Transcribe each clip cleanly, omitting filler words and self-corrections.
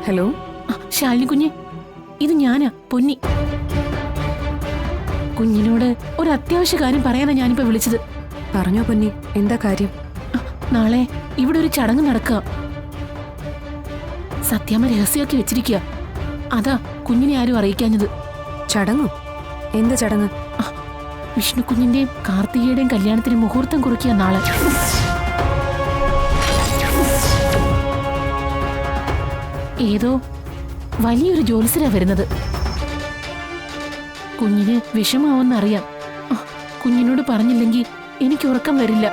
Hello Shalini കുഞ്ഞ്, ഇത് ഞാനാ പൊന്നി. കുഞ്ഞിനോട് ഒരു അത്യാവശ്യ കാര്യം പറയാനാ ഞാനിപ്പോ വിളിച്ചത്. പറഞ്ഞോ പൊന്നി, എന്താ കാര്യം? നാളെ ഇവിടെ ഒരു ചടങ്ങ് നടക്കുക. സത്യാമ്മ രഹസ്യമാക്കി വെച്ചിരിക്കുക. അതാ കുഞ്ഞിനെ ആരും അറിയിക്കാഞ്ഞത്. ചടങ്ങോ? എന്ത് ചടങ്ങ്? വിഷ്ണു കുഞ്ഞിന്റെയും കാർത്തികയുടെയും കല്യാണത്തിന് മുഹൂർത്തം കുറിക്കുക നാളെ. ഏതോ വലിയൊരു ജോത്സ്യരാ വരുന്നത്. കുഞ്ഞിന് വിഷമാവെന്നറിയാം. കുഞ്ഞിനോട് പറഞ്ഞില്ലെങ്കിൽ എനിക്ക് ഉറക്കം വരില്ല.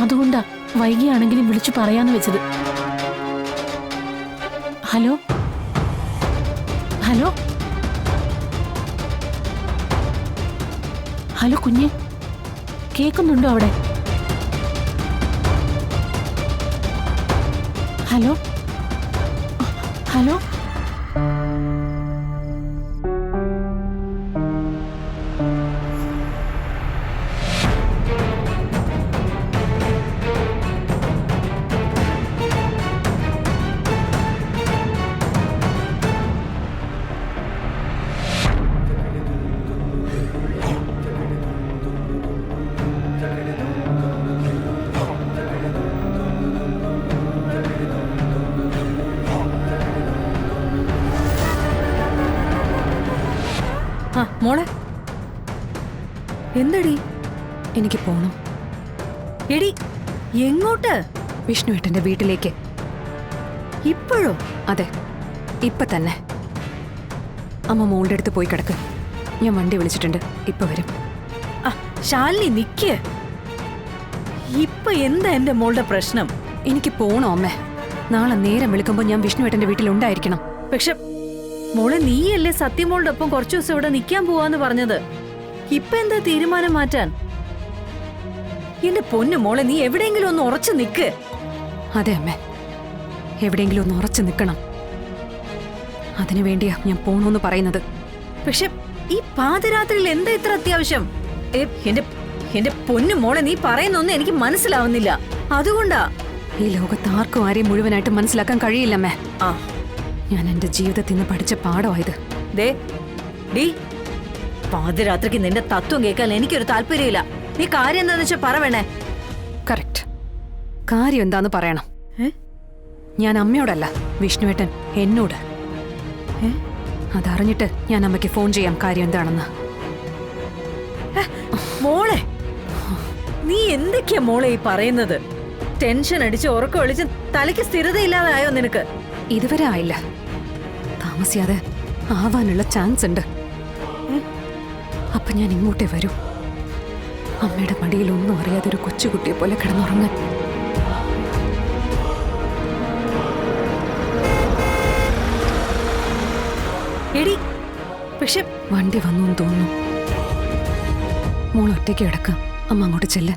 അതുകൊണ്ടാ വൈകിയാണെങ്കിലും വിളിച്ചു പറയാന്ന് വെച്ചത്. ഹലോ ഹലോ ഹലോ കുഞ്ഞ്, കേൾക്കുന്നുണ്ടോ അവിടെ? ഹലോ ഹലോ മോളെ, എന്തടി? എനിക്ക് പോണം. എടി, എങ്ങോട്ട്? വിഷ്ണുവേട്ടന്റെ വീട്ടിലേക്ക്. ഇപ്പോഴോ? അതെ, ഇപ്പൊ തന്നെ. അമ്മ മോളുടെ അടുത്ത് പോയി കിടക്ക്. ഞാൻ വണ്ടി വിളിച്ചിട്ടുണ്ട്, ഇപ്പൊ വരും. ശാലിനി നിക്ക്. ഇപ്പൊ എന്താ എന്റെ മോളുടെ പ്രശ്നം? എനിക്ക് പോണോ അമ്മേ? നാളെ നേരം വിളിക്കുമ്പോ ഞാൻ വിഷ്ണുവേട്ടന്റെ വീട്ടിലുണ്ടായിരിക്കണം. പക്ഷെ മോളെ, നീയല്ലേ സത്യമോളുടെ ഒപ്പം കുറച്ചു ദിവസം ഇവിടെ നിൽക്കാൻ പോവാന്ന് പറഞ്ഞത്. ഇപ്പൊ എന്താ തീരുമാനം മാറ്റാൻ? എന്റെ പൊന്നു മോളെ, നീ എവിടെയെങ്കിലും ഒന്ന് ഉറച്ചു നിക്ക്. അതെ അമ്മേ, എവിടെയെങ്കിലും ഒന്ന് ഉറച്ചു നിൽക്കണം. അതിനു വേണ്ടിയാ ഞാൻ പോണോന്ന് പറയുന്നത്. പക്ഷെ ഈ പാതിരാത്രിയിൽ എന്താ ഇത്ര അത്യാവശ്യം? എന്റെ പൊന്നു മോളെ, നീ പറയുന്നൊന്നും എനിക്ക് മനസ്സിലാവുന്നില്ല. അതുകൊണ്ടാ. ഈ ലോകത്ത് ആർക്കും ആരെയും മുഴുവനായിട്ട് മനസ്സിലാക്കാൻ കഴിയില്ലമ്മേ. ഞാൻ എന്റെ ജീവിതത്തിൽ നിന്ന് പഠിച്ച പാഠമായത്. പാതിരാത്രിക്ക് നിന്റെ തത്വം കേൾക്കാൻ എനിക്കൊരു താല്പര്യമില്ല. നീ കാര്യം എന്താന്ന് വെച്ചാ പറയണേ. കറക്റ്റ്. കാര്യം എന്താന്ന് പറയണം. ഞാൻ അമ്മയോടല്ല, വിഷ്ണുവേട്ടൻ എന്നോട്. അതറിഞ്ഞിട്ട് ഞാൻ അമ്മയ്ക്ക് ഫോൺ ചെയ്യാം കാര്യം എന്താണെന്ന്. മോളെ, നീ എന്തൊക്കെയാ മോളെ ഈ പറയുന്നത്? ടെൻഷൻ അടിച്ച് ഉറക്കം ഒളിച്ച് തലയ്ക്ക് സ്ഥിരതയില്ലാതായോ നിനക്ക്? ഇതുവരെ ആയില്ല, താമസിയാതെ ആവാനുള്ള ചാൻസ് ഉണ്ട്. അപ്പൊ ഞാൻ ഇങ്ങോട്ടേ വരൂ. അമ്മയുടെ മടിയിൽ ഒന്നും അറിയാതെ ഒരു കൊച്ചുകുട്ടിയെ പോലെ കിടന്നുറങ്ങാൻ. എടി, പക്ഷെ വണ്ടി വന്നു തോന്നുന്നു. മോൾ ഒറ്റയ്ക്ക് കിടക്കാം. അമ്മ അങ്ങോട്ട് ചെല്ല.